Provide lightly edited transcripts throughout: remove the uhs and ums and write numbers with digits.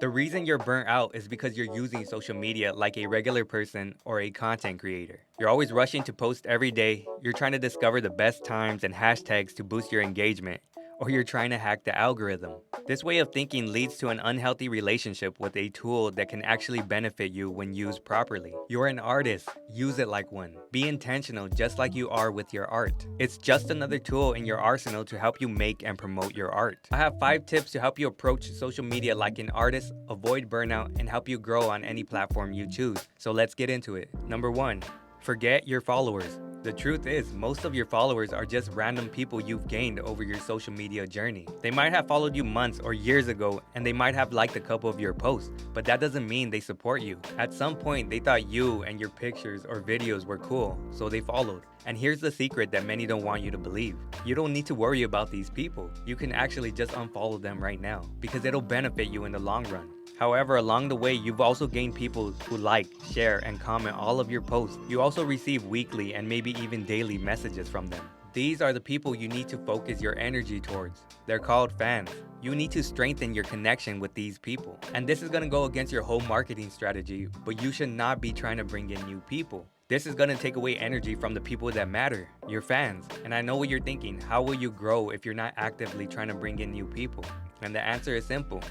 The reason you're burnt out is because you're using social media like a regular person or a content creator. You're always rushing to post every day, you're trying to discover the best times and hashtags to boost your engagement, or you're trying to hack the algorithm. This way of thinking leads to an unhealthy relationship with a tool that can actually benefit you when used properly. You're an artist, use it like one. Be intentional just like you are with your art. It's just another tool in your arsenal to help you make and promote your art. I have 5 tips to help you approach social media like an artist, avoid burnout, and help you grow on any platform you choose. So let's get into it. Number 1. Forget your followers. The truth is, most of your followers are just random people you've gained over your social media journey. They might have followed you months or years ago, and they might have liked a couple of your posts, but that doesn't mean they support you. At some point, they thought you and your pictures or videos were cool, so they followed. And here's the secret that many don't want you to believe. You don't need to worry about these people. You can actually just unfollow them right now, because it'll benefit you in the long run. However, along the way, you've also gained people who like, share, and comment all of your posts. You also receive weekly and maybe even daily messages from them. These are the people you need to focus your energy towards. They're called fans. You need to strengthen your connection with these people. And this is going to go against your whole marketing strategy, but you should not be trying to bring in new people. This is going to take away energy from the people that matter, your fans. And I know what you're thinking, how will you grow if you're not actively trying to bring in new people? And the answer is simple.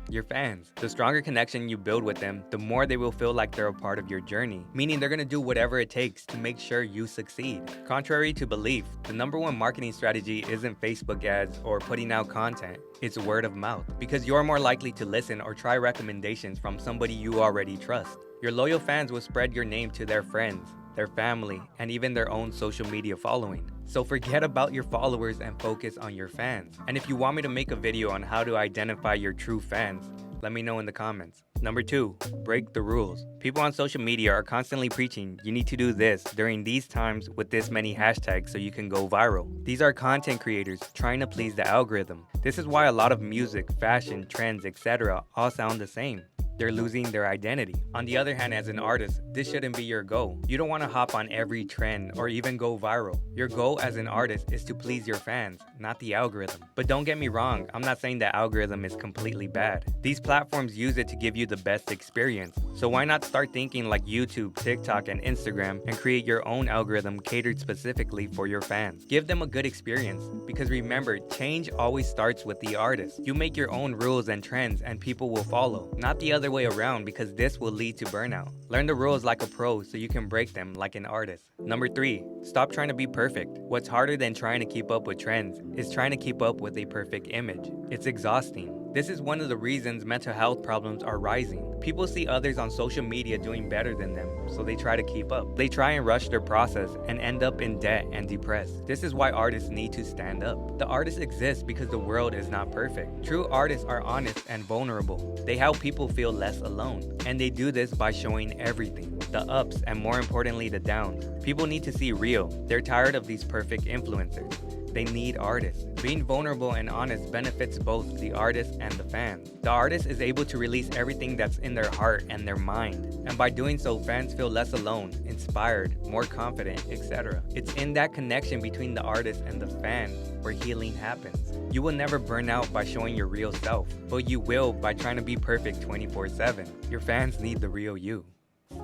Your fans. The stronger connection you build with them, the more they will feel like they're a part of your journey, meaning they're gonna do whatever it takes to make sure you succeed. Contrary to belief, the #1 marketing strategy isn't Facebook ads or putting out content, it's word of mouth, because you're more likely to listen or try recommendations from somebody you already trust. Your loyal fans will spread your name to their friends, their family, and even their own social media following. So forget about your followers and focus on your fans. And if you want me to make a video on how to identify your true fans, let me know in the comments. Number 2, break the rules. People on social media are constantly preaching, you need to do this during these times with this many hashtags so you can go viral. These are content creators trying to please the algorithm. This is why a lot of music, fashion, trends, etc. all sound the same. They're losing their identity. On the other hand, as an artist, this shouldn't be your goal. You don't want to hop on every trend or even go viral. Your goal as an artist is to please your fans, not the algorithm. But don't get me wrong, I'm not saying that algorithm is completely bad. These platforms use it to give you the best experience. So why not start thinking like YouTube, TikTok, and Instagram and create your own algorithm catered specifically for your fans? Give them a good experience, because remember, change always starts with the artist. You make your own rules and trends and people will follow, not the other way around, because this will lead to burnout. Learn the rules like a pro so you can break them like an artist. Number 3, stop trying to be perfect. What's harder than trying to keep up with trends is trying to keep up with a perfect image. It's exhausting. This is one of the reasons mental health problems are rising. People see others on social media doing better than them, so they try to keep up. They try and rush their process and end up in debt and depressed. This is why artists need to stand up. The artists exist because the world is not perfect. True artists are honest and vulnerable. They help people feel less alone. And they do this by showing everything, the ups and more importantly the downs. People need to see real. They're tired of these perfect influencers. They need artists. Being vulnerable and honest benefits both the artist and the fans. The artist is able to release everything that's in their heart and their mind. And by doing so, fans feel less alone, inspired, more confident, etc. It's in that connection between the artist and the fan where healing happens. You will never burn out by showing your real self, but you will by trying to be perfect 24/7. Your fans need the real you.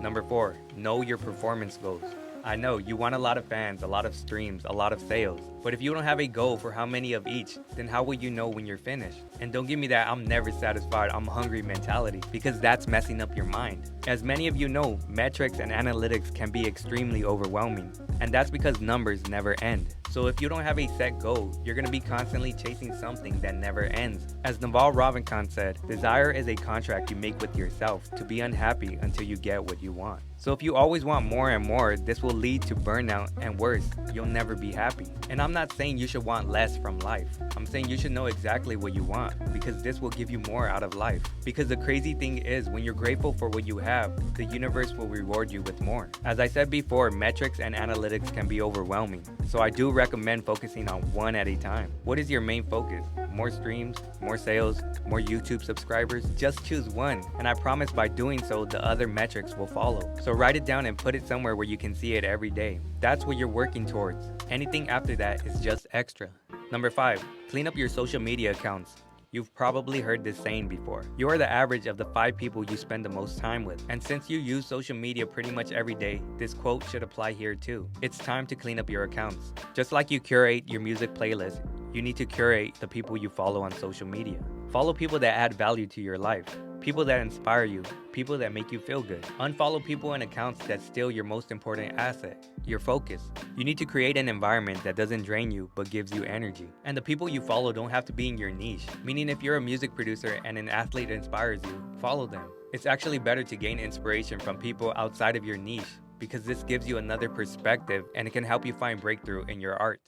Number 4, know your performance goals. I know you want a lot of fans, a lot of streams, a lot of sales. But if you don't have a goal for how many of each, then how will you know when you're finished? And don't give me that I'm never satisfied, I'm hungry mentality, because that's messing up your mind. As many of you know, metrics and analytics can be extremely overwhelming. And that's because numbers never end. So if you don't have a set goal, you're going to be constantly chasing something that never ends. As Naval Ravikant said, desire is a contract you make with yourself to be unhappy until you get what you want. So if you always want more and more, this will lead to burnout, and worse, you'll never be happy. And I'm not saying you should want less from life. I'm saying you should know exactly what you want, because this will give you more out of life. Because the crazy thing is, when you're grateful for what you have, the universe will reward you with more. As I said before, metrics and analytics can be overwhelming. So I do recommend focusing on one at a time. What is your main focus? More streams, more sales, more YouTube subscribers? Just choose one, and I promise by doing so, the other metrics will follow. So write it down and put it somewhere where you can see it every day. That's what you're working towards. Anything after that is just extra. Number 5, clean up your social media accounts. You've probably heard this saying before. You are the average of the 5 people you spend the most time with. And since you use social media pretty much every day, this quote should apply here too. It's time to clean up your accounts. Just like you curate your music playlist, you need to curate the people you follow on social media. Follow people that add value to your life, people that inspire you, people that make you feel good. Unfollow people and accounts that steal your most important asset, your focus. You need to create an environment that doesn't drain you but gives you energy. And the people you follow don't have to be in your niche, meaning if you're a music producer and an athlete inspires you, follow them. It's actually better to gain inspiration from people outside of your niche because this gives you another perspective and it can help you find breakthrough in your art.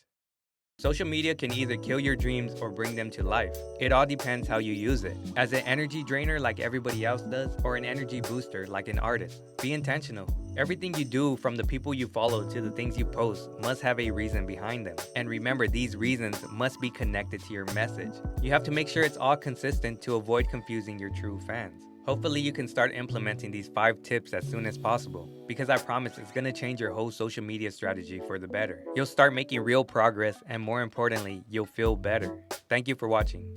Social media can either kill your dreams or bring them to life. It all depends how you use it. As an energy drainer like everybody else does, or an energy booster like an artist. Be intentional. Everything you do, from the people you follow to the things you post, must have a reason behind them. And remember, these reasons must be connected to your message. You have to make sure it's all consistent to avoid confusing your true fans. Hopefully you can start implementing these 5 tips as soon as possible, because I promise it's gonna change your whole social media strategy for the better. You'll start making real progress, and more importantly, you'll feel better. Thank you for watching.